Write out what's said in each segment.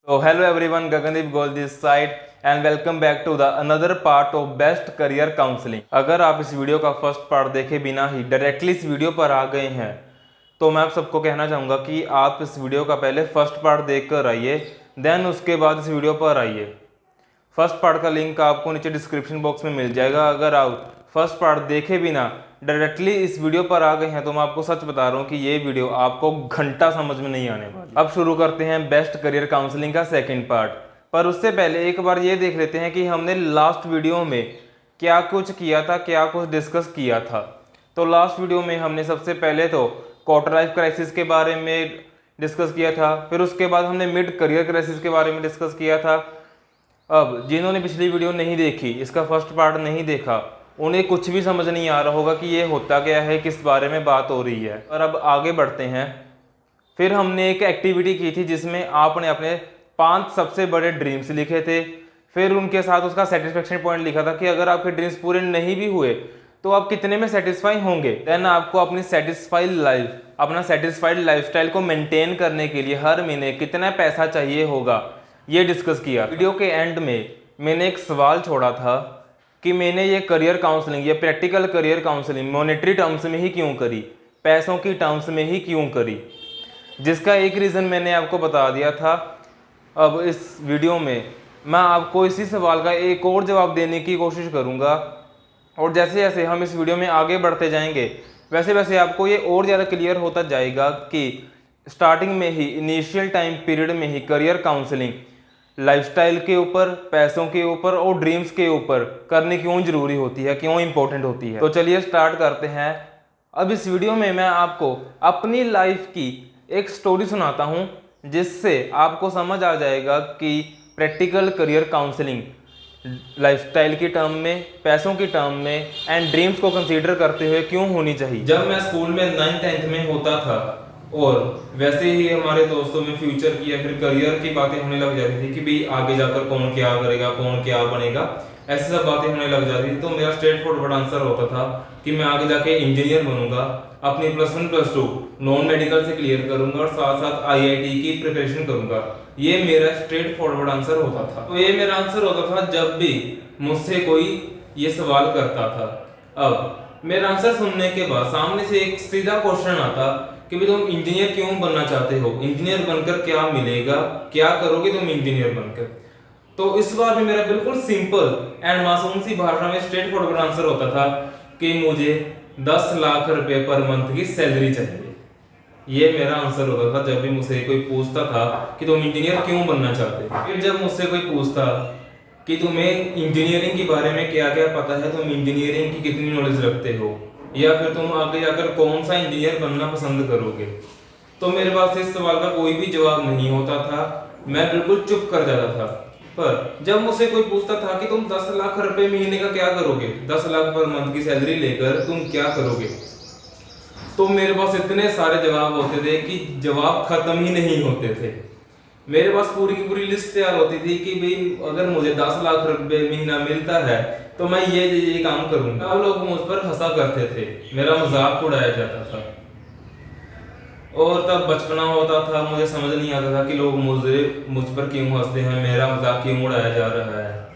So hello everyone, Gagandeep Goel this side and welcome back to the another part of Best Career Counseling। अगर आप इस video का first part देखे बिना ही directly इस video पर आ गए हैं तो मैं आप सबको कहना चाहूँगा कि आप इस वीडियो का पहले फर्स्ट पार्ट देख कर आइए, देन उसके बाद इस वीडियो पर आइए। फर्स्ट पार्ट का लिंक आपको नीचे डिस्क्रिप्शन बॉक्स में मिल जाएगा। अगर आप फर्स्ट पार्ट देखे बिना डायरेक्टली इस वीडियो पर आ गए हैं तो मैं आपको सच बता रहा हूँ कि ये वीडियो आपको घंटा समझ में नहीं आने वाली। अब शुरू करते हैं बेस्ट करियर काउंसलिंग का सेकंड पार्ट। पर उससे पहले एक बार ये देख लेते हैं कि हमने लास्ट वीडियो में क्या कुछ किया था, क्या कुछ डिस्कस किया था। तो लास्ट वीडियो में हमने सबसे पहले तो क्वार्टर लाइफ क्राइसिस के बारे में डिस्कस किया था, फिर उसके बाद हमने मिड करियर क्राइसिस के बारे में डिस्कस किया था। अब जिन्होंने पिछली वीडियो नहीं देखी, इसका फर्स्ट पार्ट नहीं देखा, उन्हें कुछ भी समझ नहीं आ रहा होगा कि ये होता क्या है, किस बारे में बात हो रही है। और अब आगे बढ़ते हैं। फिर हमने एक एक्टिविटी की थी जिसमें आपने अपने 5 सबसे बड़े ड्रीम्स लिखे थे, फिर उनके साथ उसका सेटिस्फेक्शन पॉइंट लिखा था कि अगर आपके ड्रीम्स पूरे नहीं भी हुए तो आप कितने में सेटिस्फाई होंगे। देन आपको अपनी अपना सेटिस्फाइड लाइफस्टाइल को मेंटेन करने के लिए हर महीने कितना पैसा चाहिए होगा, ये डिस्कस किया। वीडियो के एंड में मैंने एक सवाल छोड़ा था कि मैंने ये करियर काउंसलिंग, ये practical career counselling monetary terms में ही क्यों करी, पैसों की टर्म्स में ही क्यों करी, जिसका एक रीज़न मैंने आपको बता दिया था। अब इस वीडियो में मैं आपको इसी सवाल का एक और जवाब देने की कोशिश करूँगा, और जैसे जैसे हम इस वीडियो में आगे बढ़ते जाएंगे वैसे वैसे आपको ये और ज़्यादा क्लियर होता जाएगा कि स्टार्टिंग में ही, इनिशियल टाइम पीरियड में ही करियर काउंसलिंग लाइफस्टाइल के ऊपर, पैसों के ऊपर और ड्रीम्स के ऊपर करनी क्यों जरूरी होती है, क्यों इंपॉर्टेंट होती है। तो चलिए स्टार्ट करते हैं। अब इस वीडियो में मैं आपको अपनी लाइफ की एक स्टोरी सुनाता हूं जिससे आपको समझ आ जाएगा कि प्रैक्टिकल करियर काउंसलिंग लाइफस्टाइल की टर्म में, पैसों की टर्म में एंड ड्रीम्स को कंसीडर करते हुए क्यों होनी चाहिए। जब मैं स्कूल में 9th-10th में होता था और वैसे ही हमारे दोस्तों में फ्यूचर की या फिर करियर की बातें होने लग जाती थी कि भाई आगे जाकर कौन क्या करेगा, कौन क्या बनेगा, ऐसी सब बातें होने लग जाती थी। तो मेरा स्ट्रेट फॉरवर्ड आंसर होता था कि मैं आगे जाके इंजीनियर बनूंगा, अपनी +1 +2 नॉन मेडिकल से क्लियर करूंगा और साथ साथ IIT की प्रिपरेशन करूंगा। ये मेरा स्ट्रेट फॉरवर्ड आंसर होता था। तो ये मेरा आंसर होता था जब भी मुझसे कोई ये सवाल करता था। अब मेरा आंसर सुनने के बाद सामने से एक सीधा क्वेश्चन आता कि भाई तुम इंजीनियर क्यों बनना चाहते हो, इंजीनियर बनकर क्या मिलेगा, क्या करोगे तुम इंजीनियर बनकर। तो इस बार भी मेरा बिल्कुल सिंपल एंड मासूम सी भाषा में स्ट्रेट फॉरवर्ड आंसर होता था कि मुझे 10 लाख रुपए पर मंथ की सैलरी चाहिए। ये मेरा आंसर होता था जब भी मुझसे कोई पूछता था कि तुम इंजीनियर क्यों बनना चाहते हो। फिर जब मुझसे कोई पूछता कि तुम्हें इंजीनियरिंग के बारे में क्या क्या पता है, तुम इंजीनियरिंग की कितनी नॉलेज रखते हो, या फिर तुम आगे जाकर कौन सा इंजीनियर बनना पसंद करोगे, तो मेरे पास इस सवाल का कोई भी जवाब नहीं होता था। मैं बिल्कुल चुप कर जाता था। पर जब मुझसे कोई पूछता था कि तुम 10 लाख रुपए महीने का क्या करोगे, 10 लाख पर मंथ की सैलरी लेकर तुम क्या करोगे, तो मेरे पास इतने सारे जवाब होते थे कि जवाब खत्म ही नहीं होते थे। मेरे पास पूरी की पूरी लिस्ट तैयार होती थी कि भाई अगर मुझे 10 लाख रुपए महीना मिलता है तो मैं ये काम करूंगा। अब लोग मुझ पर हंसा करते थे, मेरा मजाक उड़ाया जाता था। और तब बचपना होता था, मुझे समझ नहीं आता था कि लोग मुझ पर क्यों हंसते हैं, मेरा मजाक क्यों उड़ाया जा रहा है।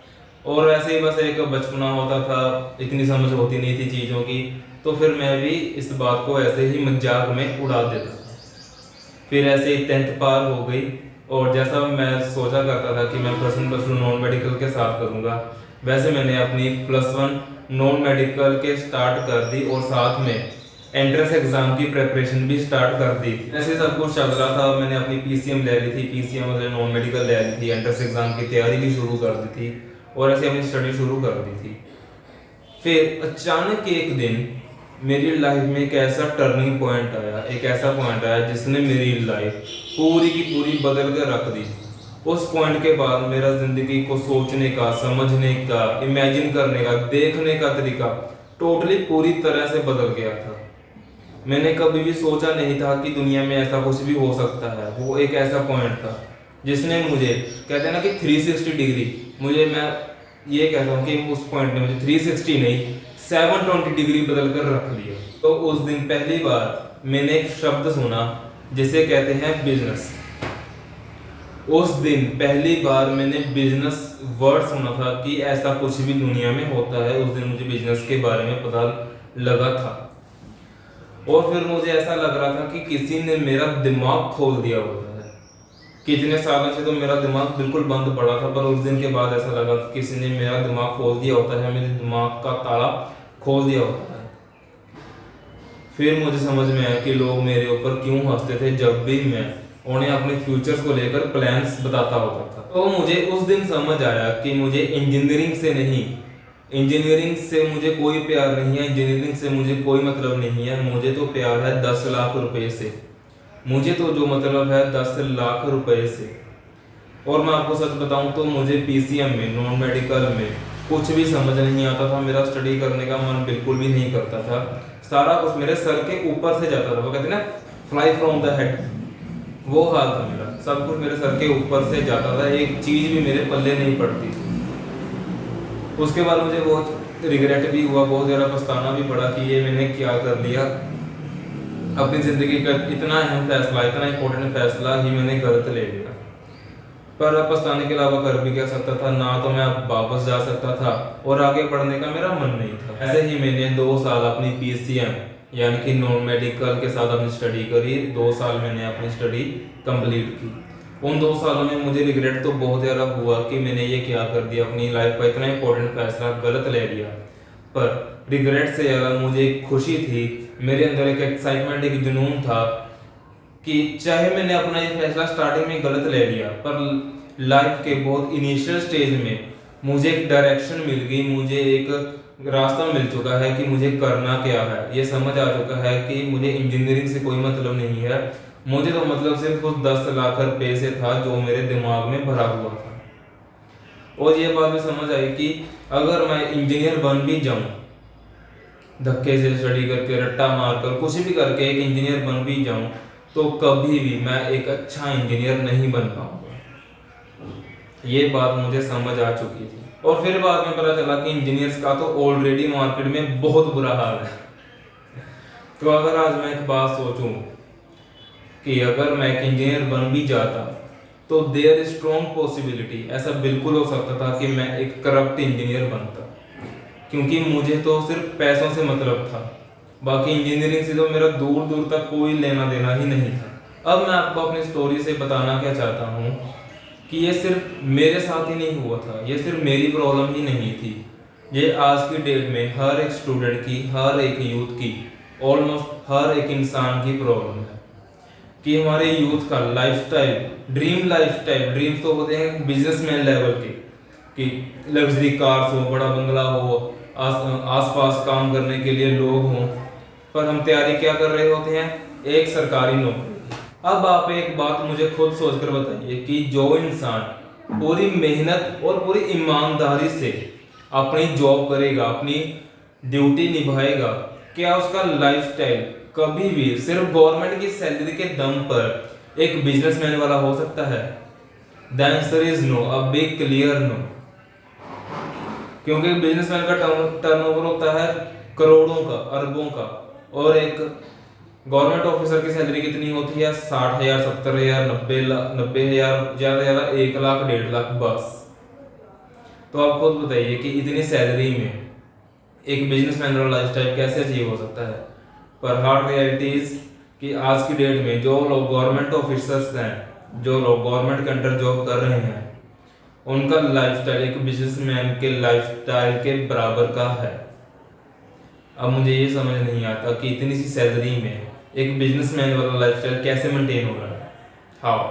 और ऐसे ही बस एक बचपना होता था, इतनी समझ होती नहीं थी चीज़ों की, तो फिर मैं भी इस बात को ऐसे ही मजाक में उड़ा देता था। फिर ऐसे ही 10th पार हो गई और जैसा मैं सोचा करता था कि मैं +1 +2 नॉन मेडिकल के साथ करूँगा, वैसे मैंने अपनी +1 नॉन मेडिकल के स्टार्ट कर दी और साथ में एंट्रेंस एग्जाम की प्रिपरेशन भी स्टार्ट कर दी थी। ऐसे सब कुछ चल रहा था। मैंने अपनी PCM ले ली थी, PCM मतलब नॉन मेडिकल ले ली थी, एंट्रेंस एग्जाम की तैयारी भी शुरू कर दी थी और ऐसे अपनी स्टडी शुरू कर दी थी। फिर अचानक एक दिन मेरी लाइफ में एक ऐसा टर्निंग पॉइंट आया, एक ऐसा पॉइंट आया जिसने मेरी लाइफ पूरी की पूरी बदल कर रख दी। उस पॉइंट के बाद मेरा जिंदगी को सोचने का, समझने का, इमेजिन करने का, देखने का तरीका टोटली पूरी तरह से बदल गया था। मैंने कभी भी सोचा नहीं था कि दुनिया में ऐसा कुछ भी हो सकता है। वो एक ऐसा पॉइंट था जिसने मुझे, कहते हैं ना कि 360 डिग्री, मैं ये कहता हूँ कि उस पॉइंट ने मुझे 360 नहीं 720 डिग्री बदल कर रख लिया। तो उस दिन पहली बार मैंने एक शब्द सुना जिसे कहते हैं बिजनेस। उस दिन पहली बार मैंने बिजनेस वर्ड सुना था कि ऐसा कुछ भी दुनिया में होता है। उस दिन मुझे बिजनेस के बारे में पता लगा था और फिर मुझे ऐसा लग रहा था कि किसी ने मेरा दिमाग खोल दिया होता है। कितने सालों से तो मेरा दिमाग बिल्कुल बंद पड़ा था, पर उस दिन के बाद ऐसा लगा कि किसी ने मेरा दिमाग खोल दिया होता है, मेरे दिमाग का ताला खोल दिया होता है। फिर मुझे समझ में आया कि लोग मेरे ऊपर क्यों हंसते थे जब भी मैं उन्हें अपने फ्यूचर्स को लेकर प्लान्स बताता होता था। तो मुझे उस दिन समझ आया कि मुझे इंजीनियरिंग से मुझे कोई प्यार नहीं है, इंजीनियरिंग से मुझे कोई मतलब नहीं है। मुझे तो प्यार है 10 लाख रुपए से, मुझे तो जो मतलब है 10 लाख रुपए से। और मैं आपको सच बताऊं तो मुझे पीसीएम में, नॉन मेडिकल में कुछ भी समझ नहीं आता था। मेरा स्टडी करने का मन बिल्कुल भी नहीं करता था। सारा कुछ मेरे सर के ऊपर से जाता था, वो कहते हैं ना फ्लाई फ्रॉम द हेड, वो हाल था मेरा। सब कुछ मेरे सर के ऊपर से जाता था, एक चीज भी मेरे पल्ले नहीं पड़ती थी। उसके बाद मुझे बहुत रिग्रेट भी हुआ, बहुत ज़्यादा पछताना भी पड़ा कि ये मैंने क्या कर लिया। अपनी ज़िंदगी का इतना अहम फैसला, इतना इंपॉर्टेंट फैसला ही मैंने गलत ले लिया। पर अब पछताने के अलावा कर भी क्या सकता था, ना तो मैं अब वापस जा सकता था और आगे बढ़ने का मेरा मन नहीं था। ऐसे ही मैंने 2 साल अपनी पीसीएम यानी कि नॉन मेडिकल के साथ अपनी स्टडी करी। 2 साल मैंने अपनी स्टडी कंप्लीट की। उन 2 सालों में मुझे रिग्रेट तो बहुत ज़्यादा हुआ कि मैंने ये क्या कर दिया, अपनी लाइफ का इतना इंपॉर्टेंट फैसला गलत ले लिया। पर रिग्रेट से ज़्यादा मुझे एक खुशी थी, मेरे अंदर एक एक्साइटमेंट, एक जुनून था कि चाहे मैंने अपना ये फैसला स्टार्टिंग में गलत ले लिया, पर लाइफ के बहुत इनिशियल स्टेज में मुझे एक डायरेक्शन मिल गई, मुझे एक रास्ता मिल चुका है कि मुझे करना क्या है। ये समझ आ चुका है कि मुझे इंजीनियरिंग से कोई मतलब नहीं है, मुझे तो मतलब सिर्फ उस 10 लाख रुपए से था जो मेरे दिमाग में भरा हुआ था। और ये बात भी समझ आई कि अगर मैं इंजीनियर बन भी जाऊं, धक्के से स्टडी करके, रट्टा मारकर, कुछ भी करके एक इंजीनियर बन भी जाऊं, तो कभी भी मैं एक अच्छा इंजीनियर नहीं बन पाऊंगा। ये बात मुझे समझ आ चुकी थी। और फिर बाद में पता चला कि इंजीनियर्स का तो ऑलरेडी मार्केट में बहुत बुरा हाल है। तो अगर आज मैं एक बात सोचूं कि अगर मैं एक इंजीनियर बन भी जाता तो देयर इज स्ट्रॉन्ग पॉसिबिलिटी, ऐसा बिल्कुल हो सकता था कि मैं एक करप्ट इंजीनियर बनता, क्योंकि मुझे तो सिर्फ पैसों से मतलब था। बाकी इंजीनियरिंग से तो मेरा दूर दूर तक कोई लेना देना ही नहीं था। अब मैं आपको अपनी स्टोरी से बताना क्या चाहता हूँ कि ये सिर्फ मेरे साथ ही नहीं हुआ था, ये सिर्फ मेरी प्रॉब्लम ही नहीं थी। ये आज की डेट में हर एक स्टूडेंट की, हर एक यूथ की, ऑलमोस्ट हर एक इंसान की प्रॉब्लम है कि हमारे यूथ का लाइफस्टाइल, ड्रीम्स तो होते हैं बिजनेसमैन लेवल के, कि लग्जरी कार्स हो, बड़ा बंगला हो, आसपास काम करने के लिए लोग हों, पर हम तैयारी क्या कर रहे होते हैं, एक सरकारी नौकरी। अब आप एक बात मुझे खुद सोचकर बताइए कि जो इंसान पूरी मेहनत और पूरी ईमानदारी से अपनी जॉब करेगा, अपनी ड्यूटी निभाएगा, क्या उसका लाइफस्टाइल कभी भी सिर्फ गवर्नमेंट की सैलरी के दम पर एक बिजनेसमैन वाला हो सकता है? The answer is no, a big clear no. क्योंकि बिजनेसमैन का टर्नओवर होता है करोड़ों का, अरबों का, और एक गवर्नमेंट ऑफिसर की सैलरी कितनी होती है? 60,000, 70,000, 90,000, ज्यादा ज्यादा 1 लाख, 1.5 लाख बस। तो आप खुद बताइए कि इतनी सैलरी में एक बिजनेसमैन वाला लाइफस्टाइल कैसे अचीव हो सकता है? पर हार्ड रियलिटी इज कि आज की डेट में जो लोग गवर्नमेंट ऑफिसर्स हैं, जो लोग गवर्नमेंट के अंडर जॉब कर रहे हैं, उनका लाइफस्टाइल एक बिजनेसमैन के लाइफस्टाइल के बराबर का है। अब मुझे ये समझ नहीं आता कि इतनी सी सैलरी में एक बिजनेसमैन वाला लाइफस्टाइल कैसे मेंटेन हो रहा है। हाँ,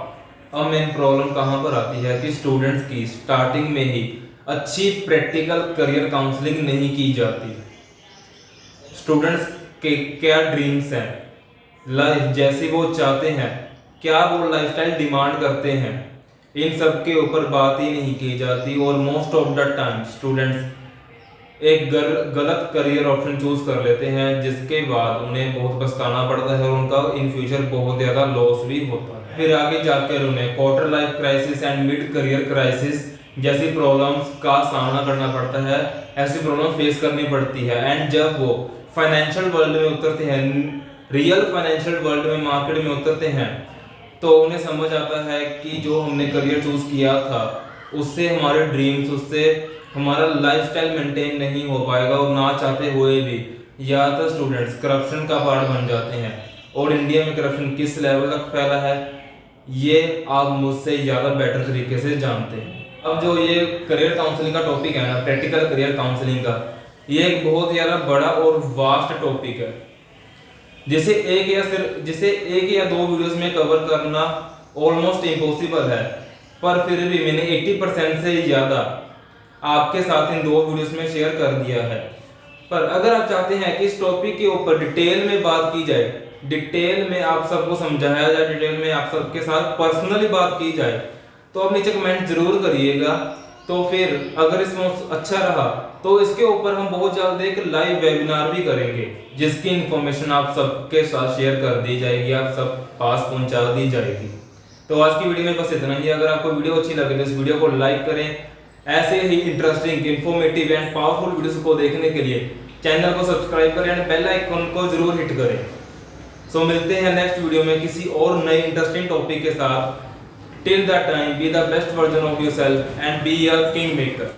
अब मेन प्रॉब्लम कहाँ पर आती है कि स्टूडेंट्स की स्टार्टिंग में ही अच्छी प्रैक्टिकल करियर काउंसलिंग नहीं की जाती। स्टूडेंट्स के क्या ड्रीम्स हैं, लाइफ जैसे वो चाहते हैं, क्या वो लाइफस्टाइल डिमांड करते हैं, इन सब के ऊपर बात ही नहीं की जाती। और most of the time students एक गलत करियर ऑप्शन चूज कर लेते हैं, जिसके बाद उन्हें बहुत पछताना पड़ता है और उनका इन फ्यूचर बहुत ज्यादा लॉस भी होता है। फिर आगे जाकर उन्हें quarter life crisis and mid career crisis जैसी प्रॉब्लम्स का सामना करना पड़ता है, ऐसी प्रॉब्लम फेस करनी पड़ती है। एंड जब वो फाइनेंशियल वर्ल्ड में उतरते हैं, रियल फाइनेंशियल वर्ल्ड में, मार्केट में उतरते हैं, तो उन्हें समझ आता है कि जो हमने करियर चूज किया था उससे हमारे ड्रीम्स, उससे हमारा लाइफस्टाइल मेंटेन नहीं हो पाएगा, और ना चाहते हुए भी ज़्यादातर स्टूडेंट्स करप्शन का पार्ट बन जाते हैं। और इंडिया में करप्शन किस लेवल तक फैला है ये आप मुझसे ज़्यादा बेटर तरीके से जानते हैं। अब जो ये करियर काउंसलिंग का टॉपिक है ना, प्रैक्टिकल करियर काउंसलिंग का, ये एक बहुत ज़्यादा बड़ा और वास्ट टॉपिक है जिसे एक या दो वीडियोस में कवर करना ऑलमोस्ट इम्पॉसिबल है। पर फिर भी मैंने 80% से ज़्यादा आपके साथ इन 2 वीडियोस में शेयर कर दिया है। पर अगर आप चाहते हैं कि इस टॉपिक के ऊपर डिटेल में बात की जाए, डिटेल में आप सबको समझाया जाए, डिटेल में आप सबके साथ पर्सनली बात की जाए, तो आप नीचे कमेंट जरूर करिएगा। तो फिर अगर रिस्पॉन्स अच्छा रहा तो इसके ऊपर हम बहुत जल्द एक लाइव वेबिनार भी करेंगे जिसकी इंफॉर्मेशन आप सबके साथ शेयर कर दी जाएगी, आप सब पास पहुंचा दी जाएगी। तो आज की वीडियो में बस इतना ही। अगर आपको वीडियो अच्छी लगे तो इस वीडियो को लाइक करें। ऐसे ही interesting, informative and powerful videos को देखने के लिए चैनल को सब्सक्राइब करें एंड बेल आइकन को जरूर हिट करें। सो मिलते हैं नेक्स्ट वीडियो में किसी और नए इंटरेस्टिंग टॉपिक के साथ। Till that time, be the best version of yourself and be a king maker.